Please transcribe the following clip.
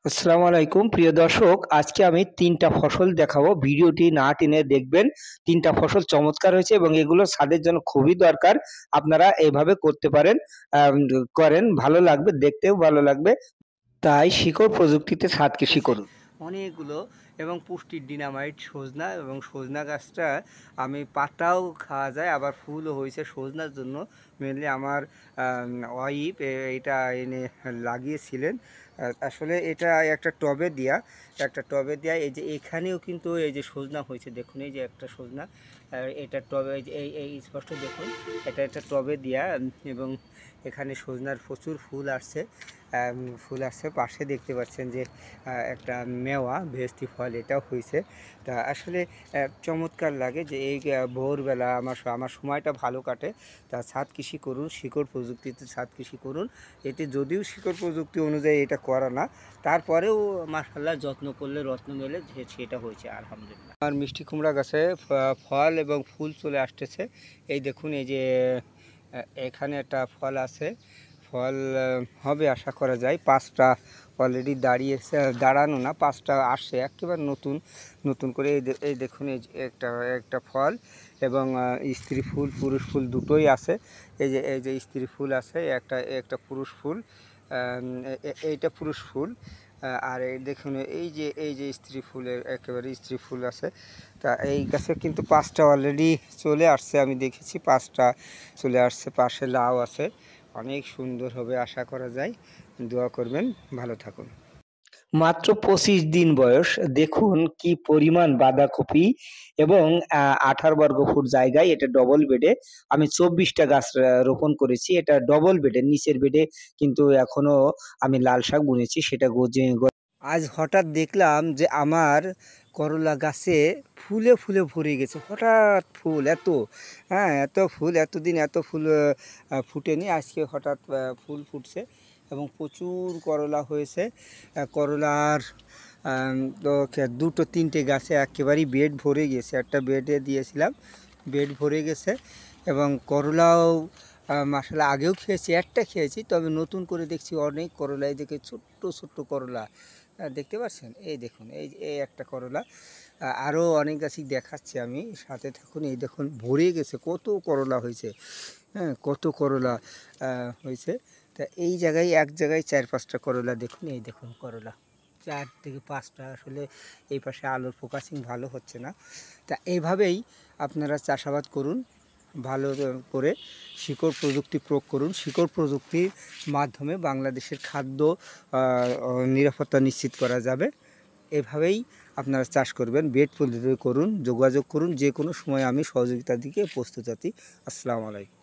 আসসালামু আলাইকুম প্রিয় দর্শক, আজকে আমি ৩টা ফসল দেখাবো। ভিডিওটি না টেনে দেখবেন। ৩টা ফসল চমৎকার হয়েছে এবং এগুলো ছাদের জন্য খুবই দরকার। আপনারা এভাবে করতে পারেন, আম করেন, ভালো লাগবে, দেখতেও ভালো লাগবে। তাই শিকড় প্রযুক্তিতে ছাদ কৃষি করুন। অনেকগুলো এবং পুষ্টির ডিনামাইট সজনা, এবং সজনা গাছটা আমি পাতাও খাওয়া যায়, আবার ফুলও হয়েছে সজনার জন্য। মেনলি আমার ওয়াইফ এটা এনে লাগিয়েছিলেন। আসলে এটা একটা টবে দেওয়া এই যে এখানেও কিন্তু এই যে সজনা হয়েছে, দেখুন এই যে একটা সজনা, এটা টবে এই যে এই স্পষ্ট দেখুন, এটা একটা টবে দেওয়া। এবং এখানে সজনার প্রচুর ফুল আসছে। পাশে দেখতে পাচ্ছেন যে একটা মেওয়া ভেস্তি ফল, এটাও হয়েছে। তা আসলে চমৎকার লাগে যে এই ভোরবেলা আমার সময়টা ভালো কাটে। তা ছাদ কৃষি করুন, শিকড় প্রযুক্তিতে ছাদ কৃষি করুন। এতে যদিও শিকড় প্রযুক্তি অনুযায়ী এটা করা না, তারপরেও মাশাআল্লাহ যত্ন করলে রত্ন মেলে, সেটা হয়েছে আলহামদুলিল্লাহ। আমার মিষ্টি কুমড়া গাছে ফল এবং ফুল চলে আসতেছে। এই দেখুন, এই যে এখানে একটা ফল আছে, ফল হবে আশা করা যায়। 5টা অলরেডি দাঁড়ানো না, 5টা আসছে একেবারে নতুন নতুন করে। এই দেখুন, এই যে একটা ফল এবং স্ত্রী ফুল পুরুষ ফুল দুটোই আছে। এই যে স্ত্রী ফুল আছে, একটা পুরুষ ফুল, এইটা পুরুষ ফুল। আর এই দেখুন, এই যে স্ত্রী ফুলের একেবারে স্ত্রী ফুল আছে। তা এই গাছে কিন্তু 5টা অলরেডি চলে আসছে, আমি দেখেছি 5টা চলে আসছে। পাশে লাউ আছে, অনেক সুন্দর হবে আশা করা যায়। দোয়া করবেন, ভালো থাকুন। মাত্র 25 দিন বয়স, দেখুন কি পরিমাণ বাঁধাকপি এবং 18 বর্গফুট জায়গায় এটা ডবল বেডে আমি 24টা গাছ রোপণ করেছি। এটা ডবল বেডে, নিচের বেডে কিন্তু এখনো আমি লাল শাক বুনেছি, সেটা আজ হঠাৎ দেখলাম যে আমার করলা গাছে ফুলে ফুলে ভরে গেছে। হঠাৎ ফুল এত, এত ফুল, এতদিন এত ফুল ফুটেনি, আজকে হঠাৎ ফুল ফুটছে এবং প্রচুর করলা হয়েছে। করলার তো 2-3টে গাছে একেবারেই বেড ভরে গেছে। একটা বেডে দিয়েছিলাম, বেড ভরে গেছে। এবং করলাও মাশাআল্লাহ আগেও খেয়েছি, একটা খেয়েছি, তবে নতুন করে দেখছি অনেক করলা। এই দেখে ছোট্ট ছোট্ট করলা দেখতে পাচ্ছেন, এই দেখুন, এই একটা করলা। আরও অনেক গাছই দেখাচ্ছি আমি, সাথে থাকুন। এই দেখুন ভরে গেছে, কত করলা হয়েছে, কত করলা হয়েছে। তা এই জায়গায় এক জায়গায় 4-5টা করলা দেখুন, এই দেখুন করলা 4 থেকে 5টা। আসলে এই পাশে আলোর ফোকাসিং ভালো হচ্ছে না। তা এইভাবেই আপনারা চাষাবাদ করুন, ভালো করে শিকড় প্রযুক্তি প্রয়োগ করুন। শিকড় প্রযুক্তির মাধ্যমে বাংলাদেশের খাদ্য নিরাপত্তা নিশ্চিত করা যাবে। এভাবেই আপনারা চাষ করবেন, বেড পদ্ধতি করুন, যোগাযোগ করুন, যে কোনো সময় আমি সহযোগিতার দিকে প্রস্তুত আছি। আসসালামু আলাইকুম।